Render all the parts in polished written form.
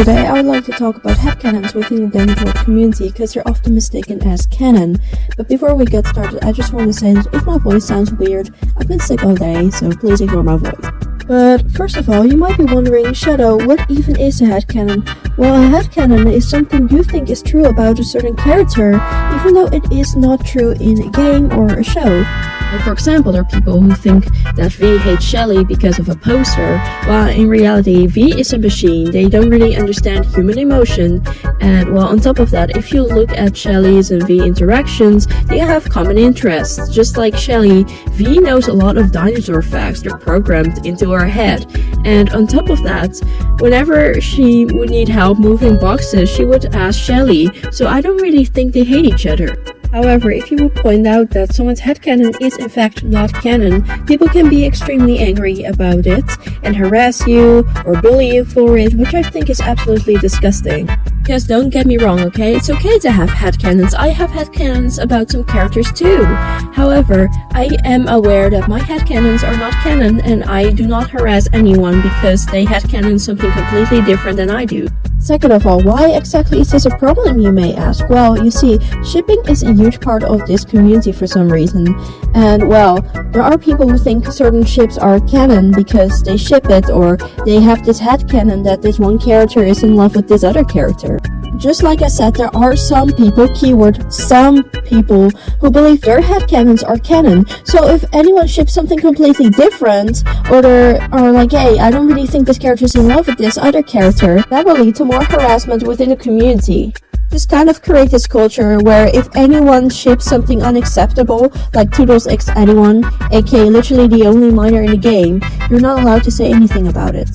Today I would like to talk about headcanons within the Denver community because they're often mistaken as canon. But before we get started, I just want to say that if my voice sounds weird, I've been sick all day, so please ignore my voice. But first of all, you might be wondering, Shadow, what even is a headcanon? Well, a headcanon is something you think is true about a certain character, even though it is not true in a game or a show. Like, for example, there are people who think that V hates Shelly because of a poster, while in reality, V is a machine. They don't really understand human emotion, and well, on top of that, if you look at Shelly's and V interactions, they have common interests. Just like Shelly, V knows a lot of dinosaur facts. They're programmed into her head, and on top of that, whenever she would need help moving boxes, she would ask Shelly, so I don't really think they hate each other. However, if you would point out that someone's headcanon is in fact not canon, people can be extremely angry about it and harass you or bully you for it, which I think is absolutely disgusting. Because don't get me wrong, okay? It's okay to have headcanons. I have headcanons about some characters too. However, I am aware that my headcanons are not canon and I do not harass anyone because they headcanon something completely different than I do. Second of all, why exactly is this a problem, you may ask? Well, you see, shipping is a huge part of this community for some reason. And well, there are people who think certain ships are canon because they ship it, or they have this headcanon that this one character is in love with this other character. Just like I said, there are some people, keyword some people, who believe their headcanons are canon. So if anyone ships something completely different, or they are like, hey, I don't really think this character is in love with this other character, that will lead to more harassment within the community. Just kind of create this culture where if anyone ships something unacceptable, like Toodles x anyone, aka literally the only minor in the game, you're not allowed to say anything about it.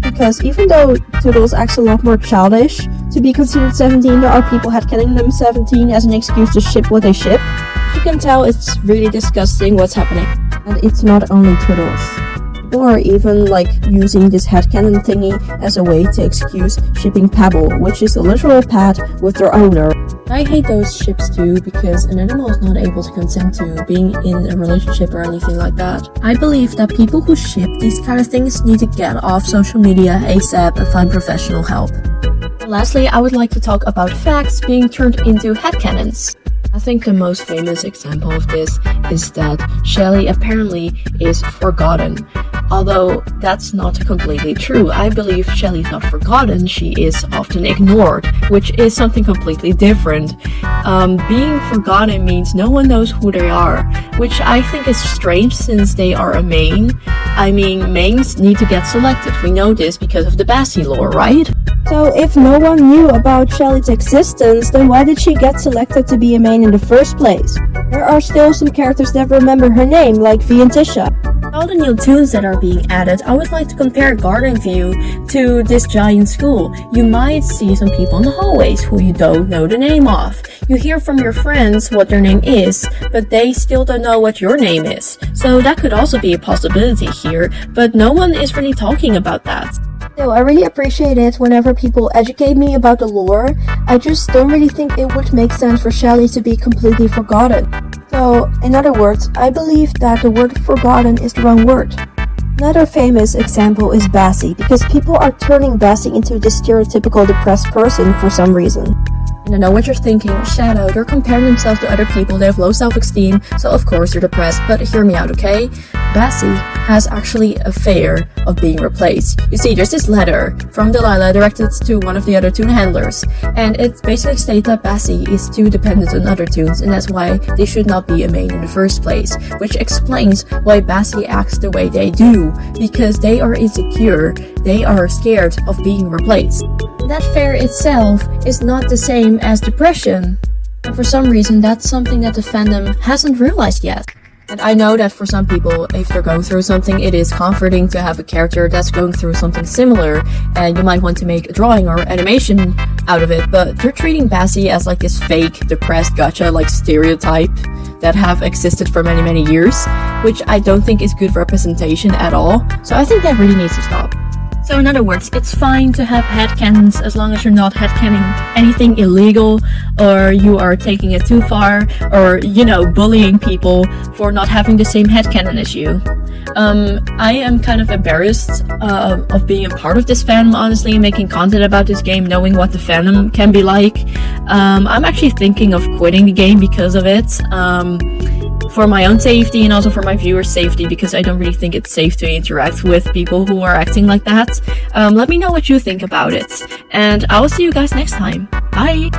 Because even though Toodles acts a lot more childish to be considered 17, there are people headcanoning them 17 as an excuse to ship what they ship. You can tell it's really disgusting what's happening. And it's not only Toodles. Or even like using this headcanon thingy as a way to excuse shipping Pebble, which is a literal pet with their owner. I hate those ships too because an animal is not able to consent to being in a relationship or anything like that. I believe that people who ship these kind of things need to get off social media ASAP and find professional help. Lastly, I would like to talk about facts being turned into headcanons. I think the most famous example of this is that Shelly apparently is forgotten. Although that's not completely true. I believe Shelly's not forgotten, she is often ignored, which is something completely different. Being forgotten means no one knows who they are, which I think is strange since they are a main. I mean, mains need to get selected. We know this because of the Bassie lore, right? So if no one knew about Shelly's existence, then why did she get selected to be a main in the first place? There are still some characters that remember her name, like V and Tisha. All the new tunes that are being added, I would like to compare Garden View to this giant school. You might see some people in the hallways who you don't know the name of. You hear from your friends what their name is, but they still don't know what your name is. So that could also be a possibility here, but no one is really talking about that. So I really appreciate it whenever people educate me about the lore. I just don't really think it would make sense for Shelly to be completely forgotten. So, in other words, I believe that the word forgotten is the wrong word. Another famous example is Bassie, because people are turning Bassie into this stereotypical depressed person for some reason. And I know what you're thinking, Shadow, they're comparing themselves to other people, they have low self-esteem, so of course they're depressed, but hear me out, okay? Bassie has actually a fear of being replaced. You see, there's this letter from Delilah directed to one of the other tune handlers, and it basically states that Bassie is too dependent on other tunes, and that's why they should not be a main in the first place, which explains why Bassie acts the way they do, because they are insecure, they are scared of being replaced. That fear itself is not the same as depression, and for some reason that's something that the fandom hasn't realized yet. And I know that for some people, if they're going through something, it is comforting to have a character that's going through something similar, and you might want to make a drawing or animation out of it, but they're treating Bassie as like this fake, depressed gacha like stereotype that have existed for many years, which I don't think is good representation at all, so I think that really needs to stop. So in other words, it's fine to have headcanons as long as you're not headcanon anything illegal, or you are taking it too far, or, you know, bullying people for not having the same headcanon as you. I am kind of embarrassed of being a part of this fandom, honestly, making content about this game, knowing what the fandom can be like. I'm actually thinking of quitting the game because of it. For my own safety and also for my viewers' safety, because I don't really think it's safe to interact with people who are acting like that. Let me know what you think about it, and I will see you guys next time. Bye!